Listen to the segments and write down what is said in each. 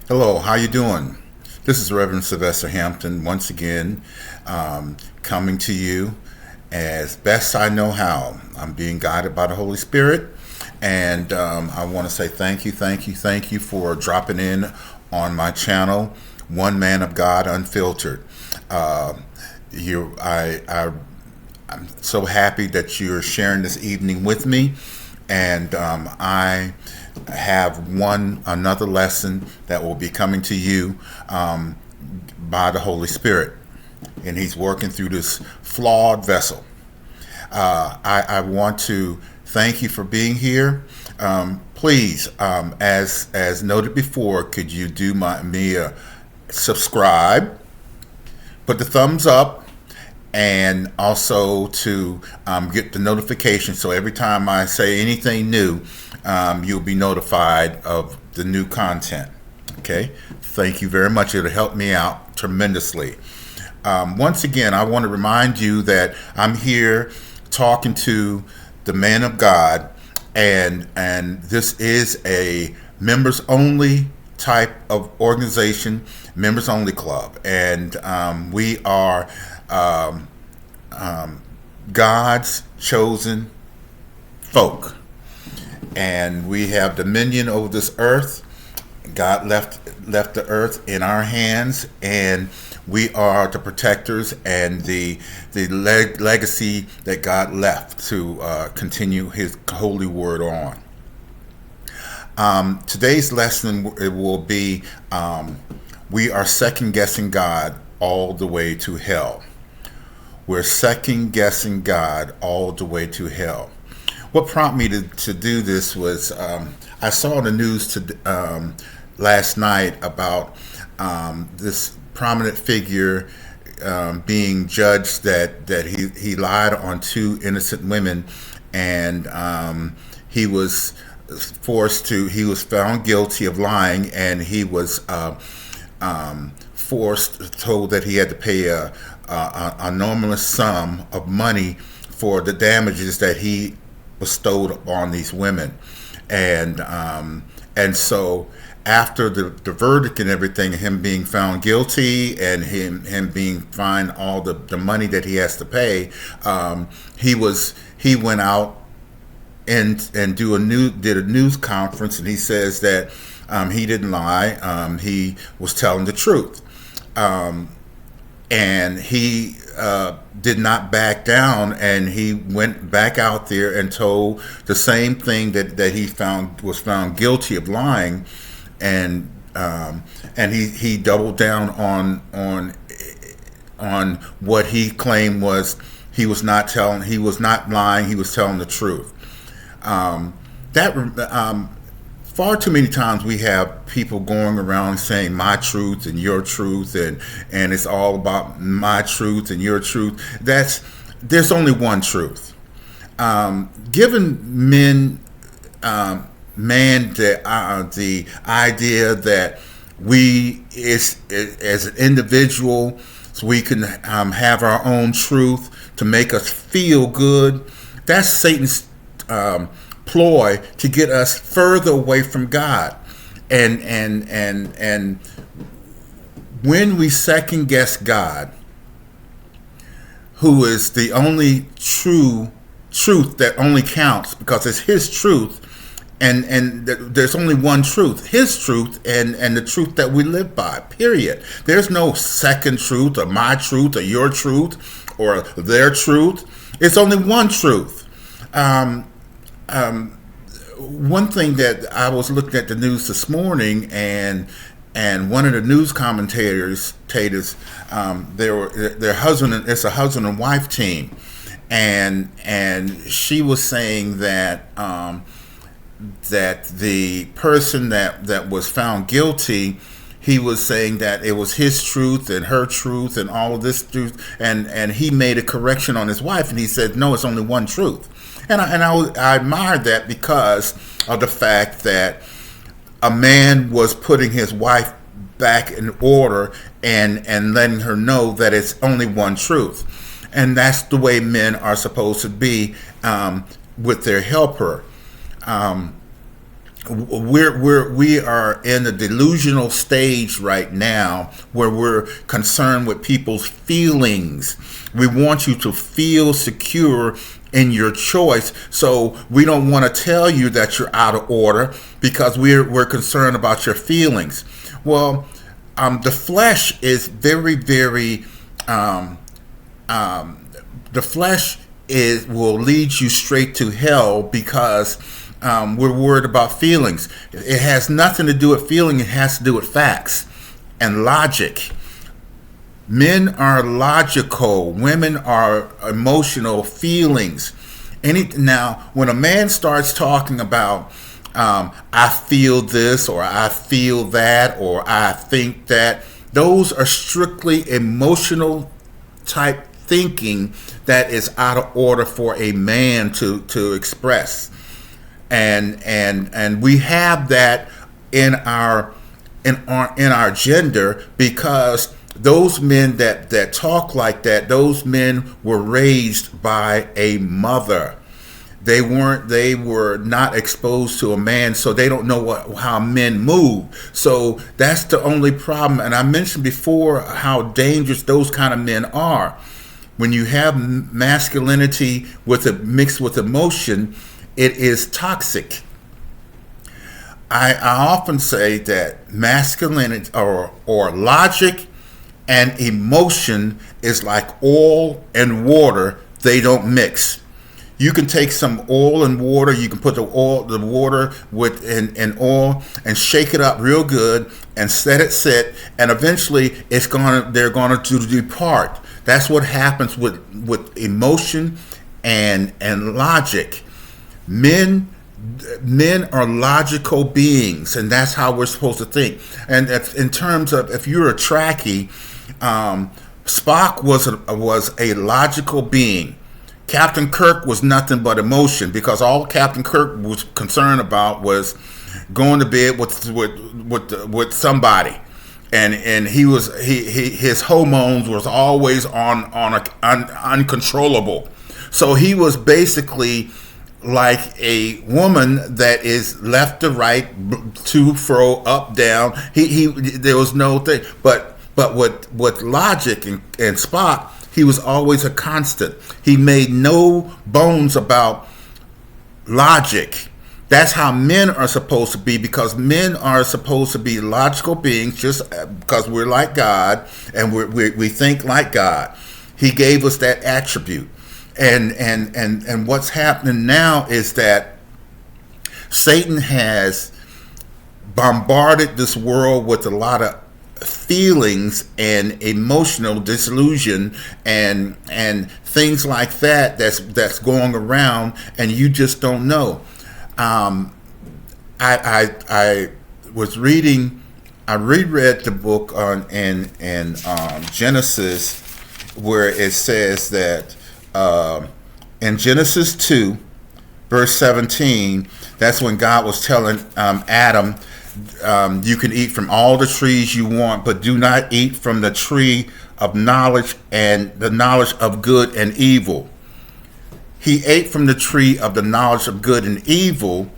Hello, how you doing? This is Reverend Sylvester Hampton once again, coming to you as best I know how. I'm being guided by the Holy Spirit, and I want to say thank you, thank you, thank you for dropping in on my channel, One Man of God Unfiltered. Uh, you, I'm so happy that you're sharing this evening with me, and I have another lesson that will be coming to you by the Holy Spirit, and He's working through this flawed vessel. I want to thank you for being here. Please, as noted before, could you do me a subscribe, put the thumbs up, and also to get the notification so every time I say anything new, you'll be notified of the new content. Okay, thank you very much. It'll help me out tremendously. Once again, I want to remind you that I'm here talking to the man of God, and this is a members only type of organization, members only club, and we are God's chosen folk, and we have dominion over this earth. God left the earth in our hands, and we are the protectors and the legacy that God left to continue His holy word on. Today's lesson it will be we are second guessing God all the way to hell. We're second guessing God all the way to hell. What prompted me to do this was I saw the news last night about this prominent figure being judged that he lied on two innocent women, and he was he was found guilty of lying, and he was told that he had to pay a enormous sum of money for the damages that he bestowed upon these women, and so after the verdict and everything, him being found guilty and him being fined all the money that he has to pay, he went out and did a news conference, and he says that he didn't lie, he was telling the truth, and he did not back down, and he went back out there and told the same thing that he was found guilty of lying, and he doubled down on what he claimed was he was not lying, he was telling the truth. Far too many times we have people going around saying my truth and your truth, and it's all about my truth and your truth. There's only one truth. Giving man the idea that we as an individual, so we can have our own truth to make us feel good. That's Satan's ploy to get us further away from God, and when we second guess God, who is the only true truth that only counts because it's His truth, and there's only one truth, His truth, and the truth that we live by, period. There's no second truth or my truth or your truth or their truth. It's only one truth. One thing that I was looking at the news this morning, and one of the news commentators, their husband, it's a husband and wife team, and she was saying that that the person that was found guilty, he was saying that it was his truth and her truth and all of this truth, and he made a correction on his wife, and he said, no, it's only one truth. And I admired that because of the fact that a man was putting his wife back in order and letting her know that it's only one truth. And that's the way men are supposed to be with their helper. we are in a delusional stage right now where we're concerned with people's feelings. We want you to feel secure in your choice, so we don't want to tell you that you're out of order because we're concerned about your feelings. Well, the flesh is very the flesh is will lead you straight to hell because we're worried about feelings. It has nothing to do with feeling. It has to do with facts and logic. Men are logical. Women are emotional feelings. Now, when a man starts talking about I feel this or I feel that or I think that, those are strictly emotional type thinking that is out of order for a man to express. And we have that in our gender because those men that talk like that, those men were raised by a mother. They were not exposed to a man, so they don't know how men move. So that's the only problem. And I mentioned before how dangerous those kind of men are. When you have masculinity mixed with emotion, it is toxic. I often say that masculinity or logic and emotion is like oil and water. They don't mix. You can take some oil and water. You can put the water in oil and shake it up real good and let it sit. And eventually, they're going to depart. That's what happens with emotion and logic. Men are logical beings, and that's how we're supposed to think. And in terms of if you're a Trekkie, Spock was a logical being. Captain Kirk was nothing but emotion because all Captain Kirk was concerned about was going to bed with somebody, and his hormones was always uncontrollable. So he was basically like a woman that is left to right, to fro, up, down. There was no thing, but with logic and Spock, he was always a constant. He made no bones about logic. That's how men are supposed to be, because men are supposed to be logical beings just because we're like God and we think like God. He gave us that attribute. And what's happening now is that Satan has bombarded this world with a lot of feelings and emotional disillusion and things like that's going around, and you just don't know. I was reading. I reread the book in Genesis, where it says that in Genesis 2, verse 17, that's when God was telling Adam, you can eat from all the trees you want, but do not eat from the tree of knowledge and the knowledge of good and evil. He ate from the tree of the knowledge of good and evil,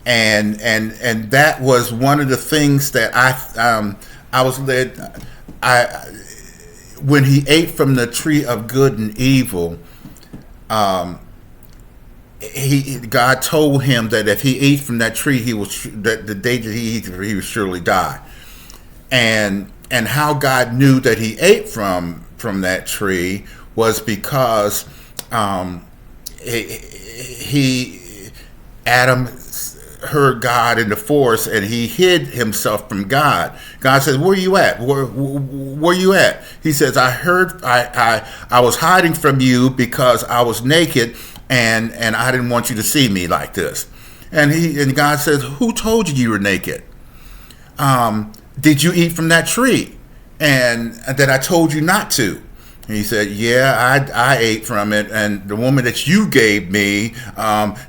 and that was one of the things that I was led. When he ate from the tree of good and evil, God told him that if he ate from that tree, that the day that he eats, he would surely die. And how God knew that he ate from that tree was because Adam heard God in the forest, and he hid himself from God. God says, "Where you at? Where you at?" He says, I was hiding from you because I was naked, and I didn't want you to see me like this." And God says, "Who told you were naked? Did you eat from that tree? And that I told you not to?" And he said, "Yeah, I ate from it, and the woman that you gave me,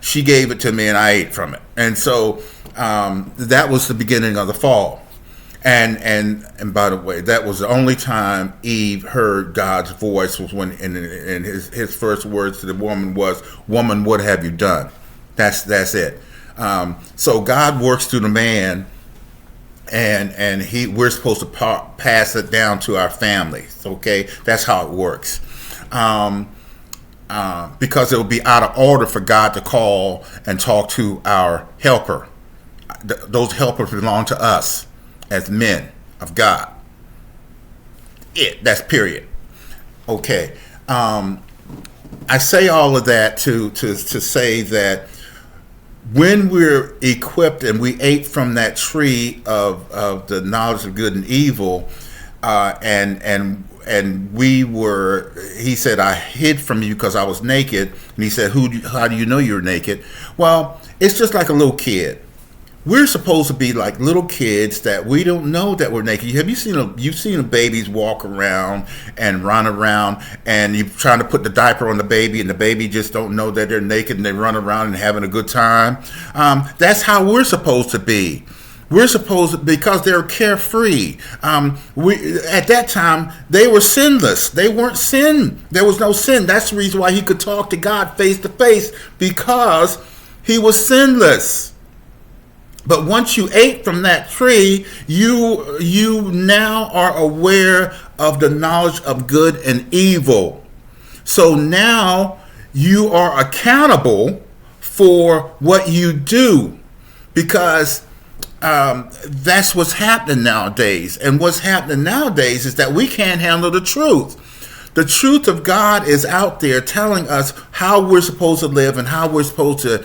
she gave it to me, and I ate from it." And so that was the beginning of the fall. And by the way, that was the only time Eve heard God's voice, was when and his first words to the woman was, "Woman, what have you done?" That's it. So God works through the man, and we're supposed to pass it down to our families. Okay, that's how it works. Because it would be out of order for God to call and talk to our helper. Those helpers belong to us as men of God. That's period. Okay. I say all of that to say that when we're equipped and we ate from that tree of the knowledge of good and evil, and we were, he said, I hid from you because I was naked. And he said, how do you know you're naked? Well, it's just like a little kid. We're supposed to be like little kids that we don't know that we're naked. Have you seen babies walk around and run around, and you're trying to put the diaper on the baby, and the baby just don't know that they're naked, and they run around and having a good time? That's how we're supposed to be. We're supposed to, because they're carefree. At that time, they were sinless. They weren't sin. There was no sin. That's the reason why he could talk to God face to face, because he was sinless. But once you ate from that tree, you now are aware of the knowledge of good and evil. So now you are accountable for what you do, because that's what's happening nowadays. And what's happening nowadays is that we can't handle the truth. The truth of God is out there telling us how we're supposed to live and how we're supposed to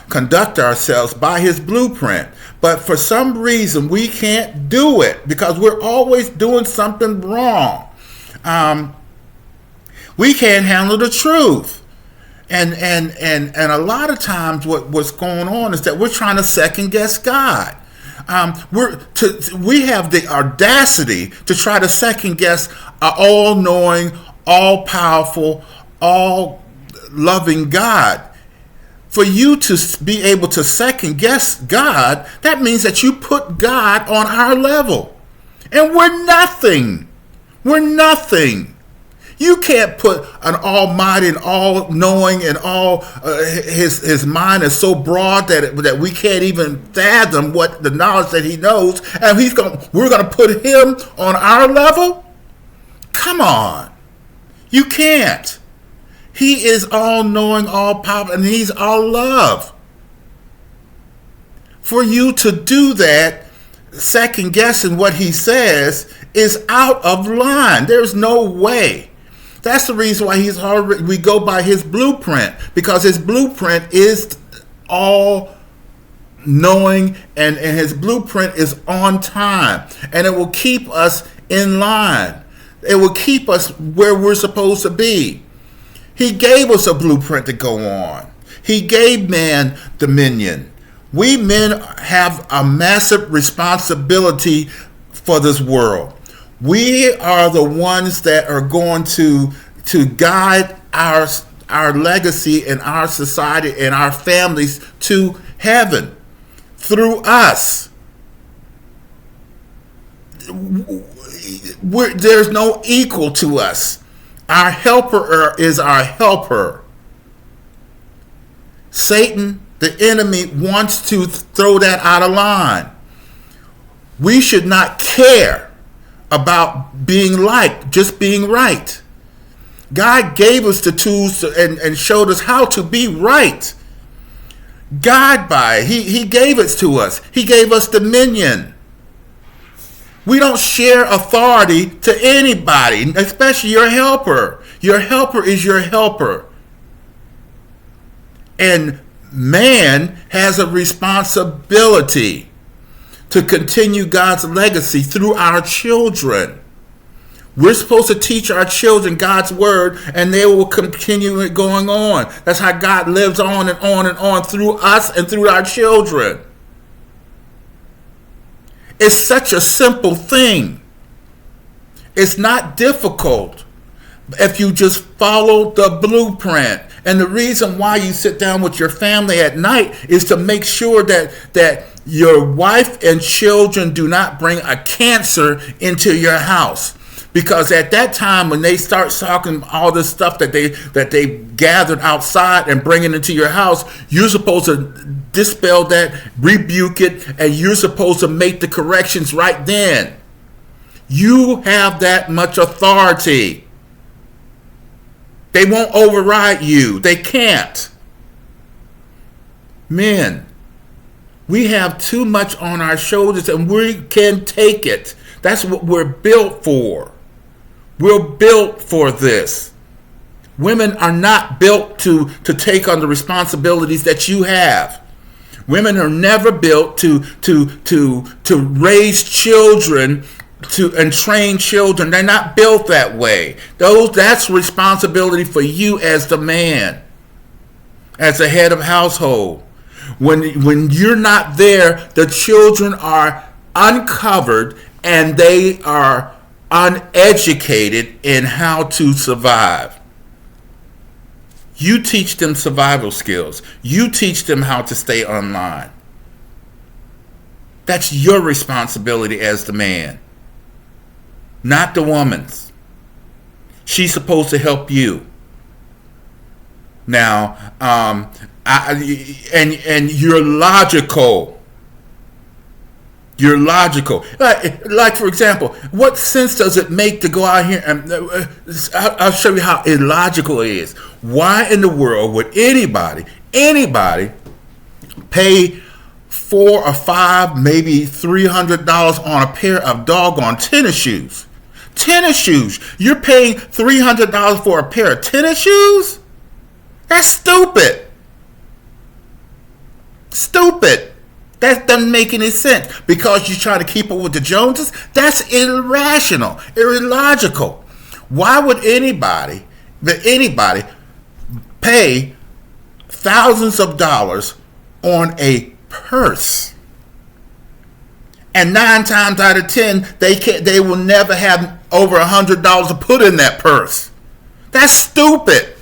conduct ourselves by his blueprint. But for some reason, we can't do it because we're always doing something wrong. We can't handle the truth. And a lot of times what's going on is that we're trying to second guess God. We have the audacity to try to second guess an all-knowing, all-powerful, all-loving God. For you to be able to second guess God, that means that you put God on our level. And we're nothing. We're nothing. You can't put an almighty and all-knowing and all his mind is so broad that we can't even fathom what the knowledge that he knows, and we're going to put him on our level? Come on. You can't. He is all-knowing, all-powerful, and he's all love. For you to do that, second-guessing what he says, is out of line. There's no way. That's the reason why we go by his blueprint, because his blueprint is all knowing, and his blueprint is on time, and it will keep us in line. It will keep us where we're supposed to be. He gave us a blueprint to go on. He gave man dominion. We men have a massive responsibility for this world. We are the ones that are going to guide our legacy and our society and our families to heaven through us. There's no equal to us. Our helper is our helper. Satan, the enemy, wants to throw that out of line. We should not care about being liked, just being right. God gave us the tools and showed us how to be right. God by it. He gave it to us. He gave us dominion. We don't share authority to anybody, especially your helper. Your helper is your helper. And man has a responsibility to continue God's legacy through our children. We're supposed to teach our children God's word, and they will continue it going on. That's how God lives on and on and on through us and through our children. It's such a simple thing. It's not difficult if you just follow the blueprint. And the reason why you sit down with your family at night is to make sure that your wife and children do not bring a cancer into your house. Because at that time, when they start talking all this stuff that they gathered outside and bringing into your house, you're supposed to dispel that, rebuke it, and you're supposed to make the corrections right then. You have that much authority. They won't override you. They can't. Men, we have too much on our shoulders and we can take it. That's what we're built for. We're built for this. Women are not built to take on the responsibilities that you have. Women are never built to raise children and train children. They're not built that way. That's responsibility for you as the man, as the head of household. When you're not there, the children are uncovered and they are uneducated in how to survive. You teach them survival skills. You teach them how to stay online. That's your responsibility as the man, not the woman's. She's supposed to help you. Now, and you're logical. You're logical. Like, for example, what sense does it make to go out here and I'll show you how illogical it is. Why in the world would anybody pay $400 or $500, maybe $300 on a pair of doggone tennis shoes? Tennis shoes. You're paying $300 for a pair of tennis shoes? That's stupid. Stupid. That doesn't make any sense. Because you're trying to keep up with the Joneses? That's irrational, illogical. Why would anybody pay thousands of dollars on a purse? And 9 times out of 10, they will never have over $100 to put in that purse. That's stupid.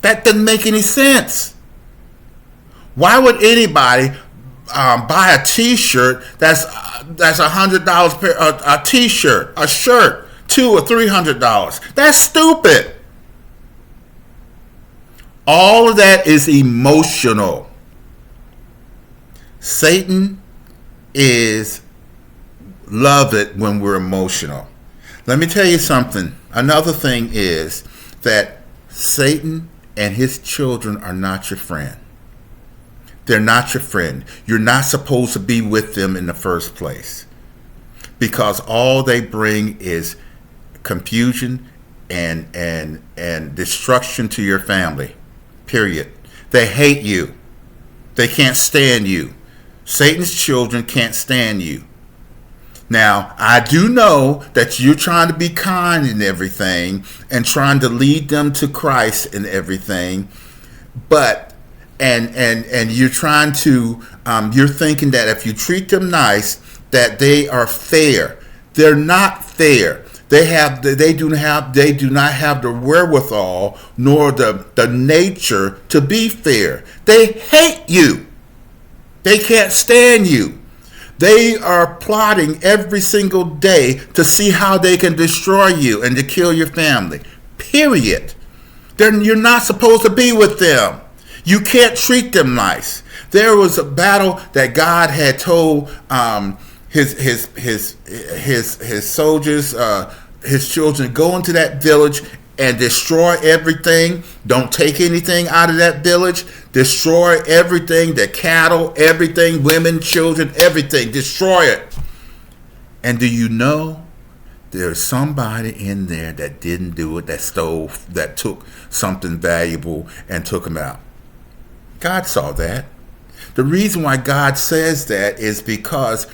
That doesn't make any sense. Why would anybody buy a T-shirt that's $100 per a T-shirt, a shirt, $200 or $300? That's stupid. All of that is emotional. Satan loves it when we're emotional. Let me tell you something. Another thing is that Satan and his children are not your friend. They're not your friend. You're not supposed to be with them in the first place, because all they bring is confusion and destruction to your family. Period. They hate you. They can't stand you. Satan's children can't stand you. Now, I do know that you're trying to be kind and everything and trying to lead them to Christ and everything, but and you're trying to you're thinking that if you treat them nice that they are fair. They're not fair. They do not have the wherewithal nor the nature to be fair. They hate you. They can't stand you. They are plotting every single day to see how they can destroy you and to kill your family. Period. You're not supposed to be with them. You can't treat them nice. There was a battle that God had told his soldiers, his children, go into that village and destroy everything. Don't take anything out of that village. Destroy everything, the cattle, everything, women, children, everything. Destroy it. And do you know there's somebody in there that didn't do it, that took something valuable and took them out? God saw that. The reason why God says that is because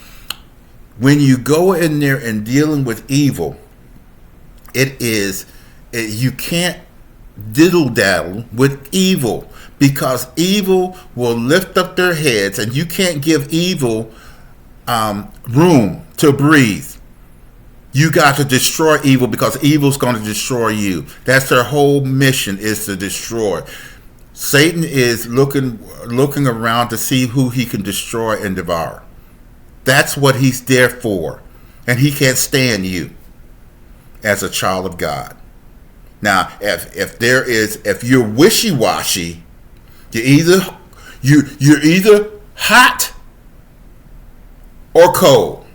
when you go in there and dealing with evil, you can't diddle-daddle with evil, because evil will lift up their heads and you can't give evil room to breathe. You got to destroy evil because evil's going to destroy you. That's their whole mission, is to destroy. Satan is looking around to see who he can destroy and devour. That's what he's there for. And he can't stand you. as a child of God. Now, if you're wishy-washy, you're either hot or cold.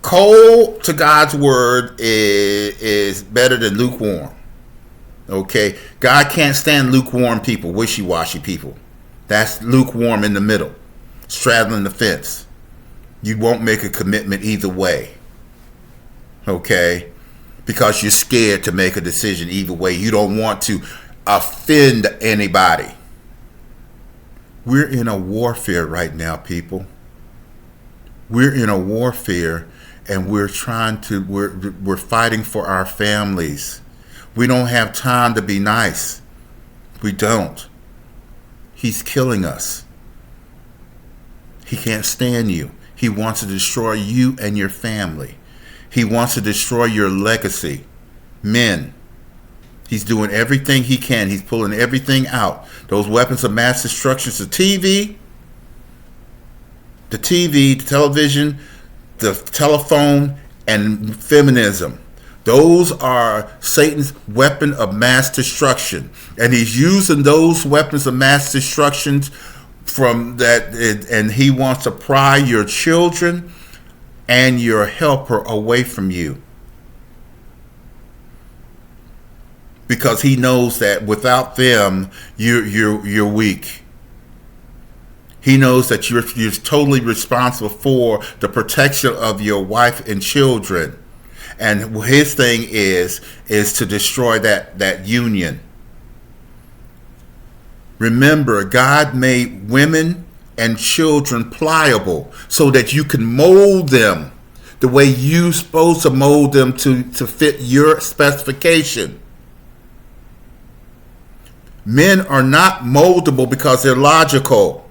Cold to God's word is better than lukewarm. Okay? God can't stand lukewarm people, wishy-washy people. That's lukewarm in the middle, straddling the fence. You won't make a commitment either way. Okay? Because you're scared to make a decision either way. You don't want to offend anybody. We're in a warfare right now, people. We're in a warfare, and we're fighting for our families. We don't have time to be nice. We don't. He's killing us. He can't stand you. He wants to destroy you and your family. He wants to destroy your legacy. Men, he's doing everything he can. He's pulling everything out. Those weapons of mass destruction, the television, the telephone, and feminism. Those are Satan's weapon of mass destruction. And he's using those weapons of mass destruction from that, and he wants to pry your children and your helper away from you. Because he knows that without them, you're weak. He knows that you're totally responsible for the protection of your wife and children. And his thing is to destroy that union. Remember, God made women and children pliable so that you can mold them the way you're supposed to mold them to fit your specification. Men are not moldable because they're logical.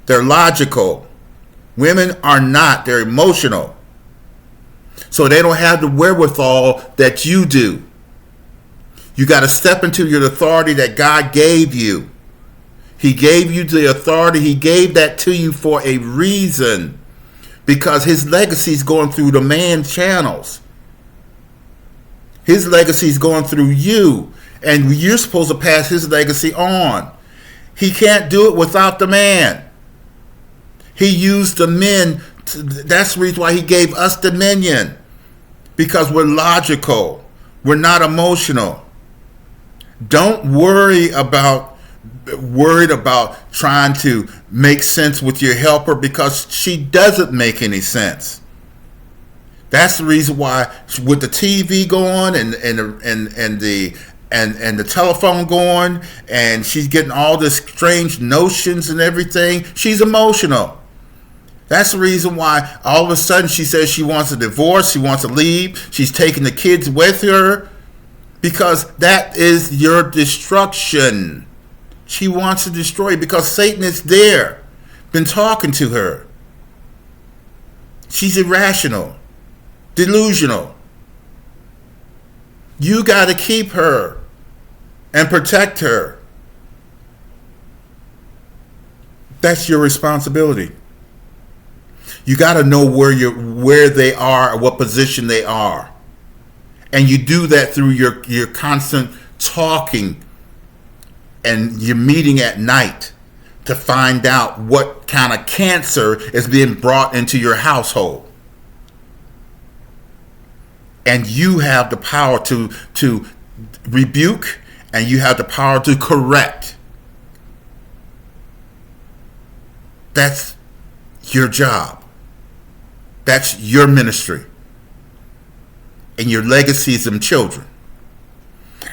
They're logical. Women are not. They're emotional. So they don't have the wherewithal that you do. You got to step into your authority that God gave you. He gave you the authority. He gave that to you for a reason. Because his legacy is going through the man channels. His legacy is going through you. And you're supposed to pass his legacy on. He can't do it without the man. He used the men. That's the reason why he gave us dominion. Because we're logical. We're not emotional. Don't worried about trying to make sense with your helper, because she doesn't make any sense. That's the reason why with the TV going and the telephone going, and she's getting all this strange notions and everything, she's emotional. That's the reason why all of a sudden she says she wants a divorce, she wants to leave, she's taking the kids with her, because that is your destruction. She wants to destroy you because Satan is there, been talking to her. She's irrational, delusional. You got to keep her and protect her. That's your responsibility. You got to know where they are, or what position they are. And you do that through your constant talking and your meeting at night to find out what kind of cancer is being brought into your household. And you have the power to rebuke, and you have the power to correct. That's your job. That's your ministry. And your legacy is in children.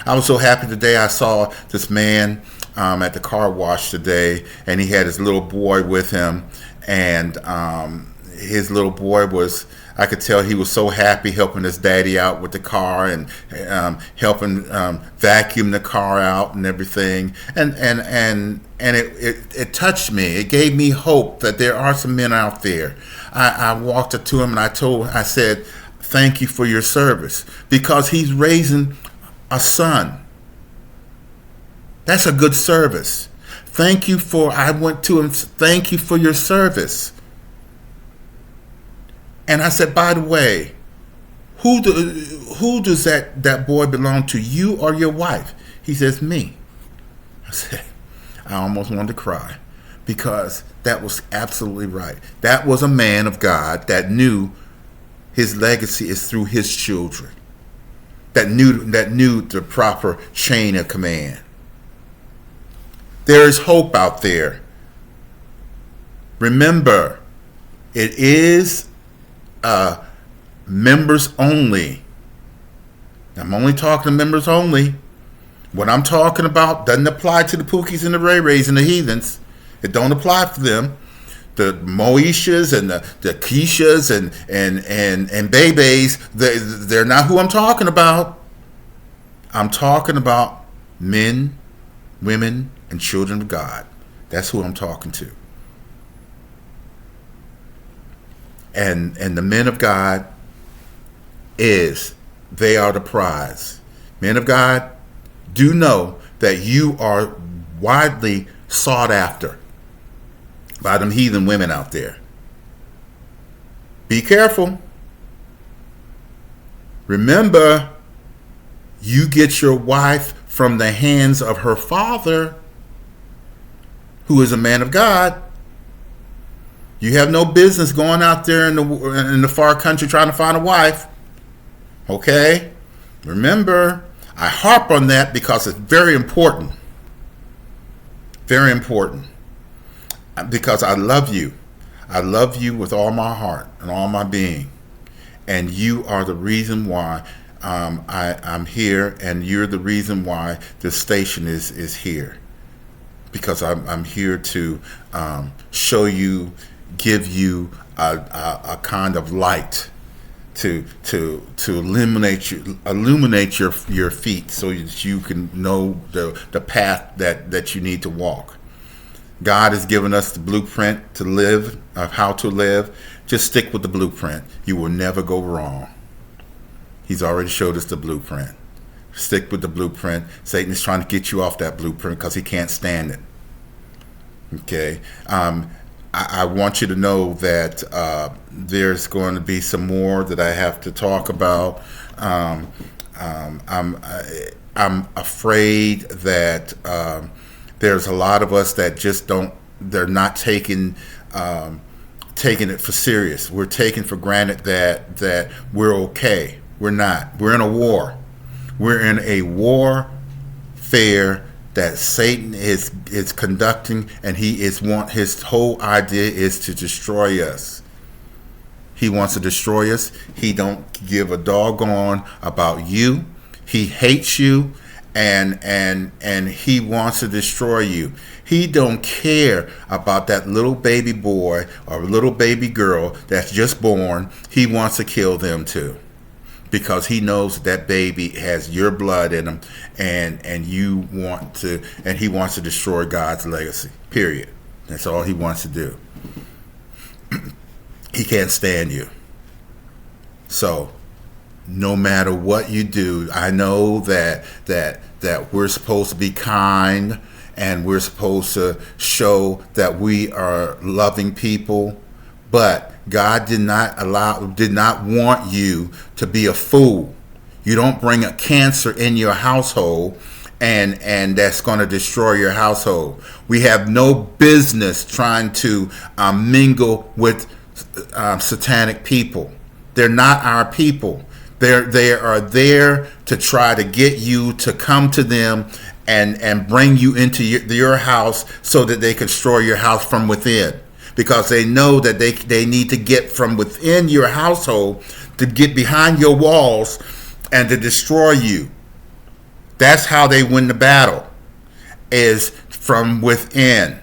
I was so happy today. I saw this man at the car wash today, and he had his little boy with him. And his little boy was, I could tell he was so happy helping his daddy out with the car and helping vacuum the car out and everything. And it touched me. It gave me hope that there are some men out there. I walked up to him and I said, thank you for your service, because he's raising a son. That's a good service. I went to him, thank you for your service. And I said, by the way, who does that boy belong to, you or your wife? He says, me. I said, I almost wanted to cry, because that was absolutely right. That was a man of God that knew his legacy is through his children, that knew the proper chain of command. There is hope out there. Remember, it is members only. I'm only talking to members only. What I'm talking about doesn't apply to the Pookies and the Ray Rays and the heathens. It don't apply for them. The Moeshas and the Keishas and Bebes, they're not who I'm talking about. I'm talking about men, women, and children of God. That's who I'm talking to. And the men of God they are the prize. Men of God, do know that you are widely sought after by them heathen women out there. Be careful. Remember, you get your wife from the hands of her father, who is a man of God. You have no business going out there in the far country trying to find a wife. Okay? Remember, I harp on that because it's very important. Very important. Because I love you. I love you with all my heart and all my being. And you are the reason why I'm here, and you're the reason why this station is here. Because I'm here to show you, give you a kind of light to illuminate your feet, so that you can know the path that you need to walk. God has given us the blueprint to live, of how to live. Just stick with the blueprint. You will never go wrong. He's already showed us the blueprint. Stick with the blueprint. Satan is trying to get you off that blueprint because he can't stand it. Okay? I want you to know that there's going to be some more that I have to talk about. I'm afraid that there's a lot of us that just they're not taking it for serious. We're taking for granted that we're okay. We're not. We're in a war. We're in a warfare that Satan is conducting, and his whole idea is to destroy us. He wants to destroy us. He don't give a doggone about you. He hates you, and he wants to destroy you. He don't care about that little baby boy or little baby girl that's just born. He wants to kill them too, because he knows that baby has your blood in him, and he wants to destroy God's legacy. Period. That's all he wants to do. He can't stand you. So no matter what you do, I know that we're supposed to be kind, and we're supposed to show that we are loving people, but God did not want you to be a fool. You don't bring a cancer in your household, and that's going to destroy your household. We have no business trying to mingle with satanic people. They're not our people. They are there to try to get you to come to them and bring you into your house so that they can destroy your house from within. Because they know that they need to get from within your household to get behind your walls and to destroy you. That's how they win the battle, is from within.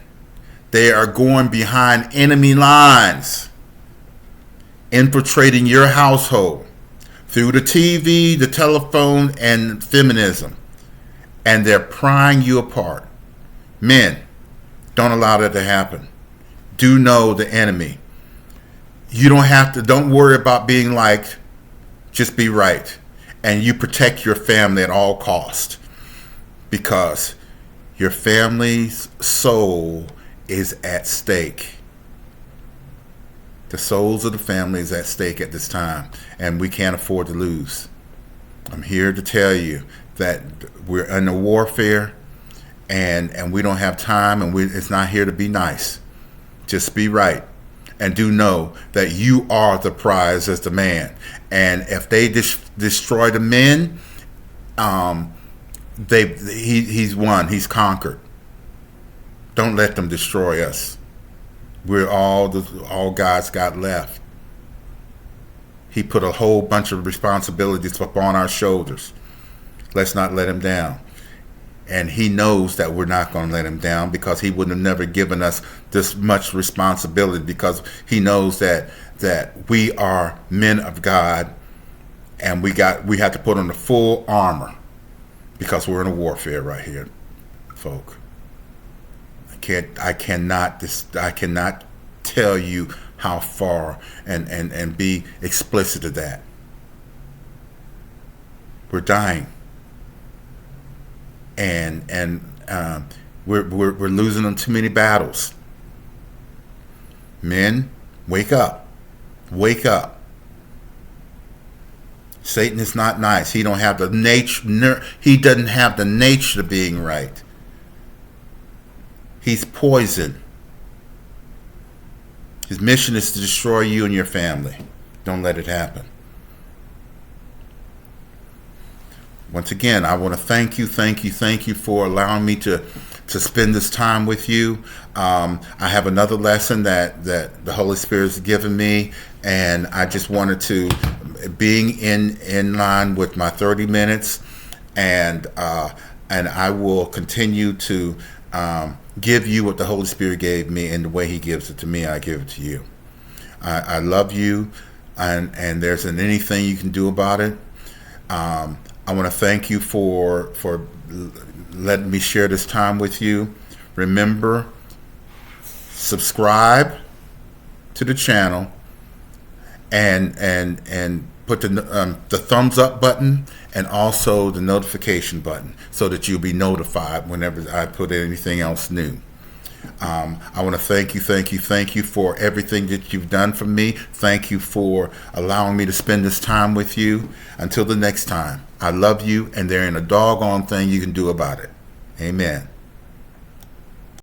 They are going behind enemy lines, infiltrating your household through the TV, the telephone, and feminism. And they're prying you apart. Men, don't allow that to happen. Do know the enemy. You don't worry about being liked. Just be right. And you protect your family at all costs, because your family's soul is at stake. The souls of the family is at stake at this time, and we can't afford to lose. I'm here to tell you that we're in a warfare, and we don't have time, and it's not here to be nice. Just be right, and do know that you are the prize as the man. And if they destroy the men, he's won. He's conquered. Don't let them destroy us. We're all God's got left. He put a whole bunch of responsibilities upon our shoulders. Let's not let him down. And he knows that we're not going to let him down, because he would have never given us this much responsibility, because he knows that we are men of God, and we have to put on the full armor, because we're in a warfare right here, folk. I cannot tell you how far and be explicit of that. We're dying. And we're losing on too many battles. Men, wake up. Wake up. Satan is not nice. He don't have the nature. He doesn't have the nature of being right. He's poison. His mission is to destroy you and your family. Don't let it happen. Once again, I want to thank you for allowing me to spend this time with you. I have another lesson that the Holy Spirit has given me, and I just wanted to, being in line with my 30 minutes, and I will continue to give you what the Holy Spirit gave me, and the way He gives it to me, I give it to you. I love you, and there isn't anything you can do about it. I want to thank you for letting me share this time with you. Remember, subscribe to the channel, and put the thumbs up button, and also the notification button, so that you'll be notified whenever I put anything else new. I want to thank you for everything that you've done for me. Thank you for allowing me to spend this time with you. Until the next time, I love you, and there ain't a doggone thing you can do about it. Amen.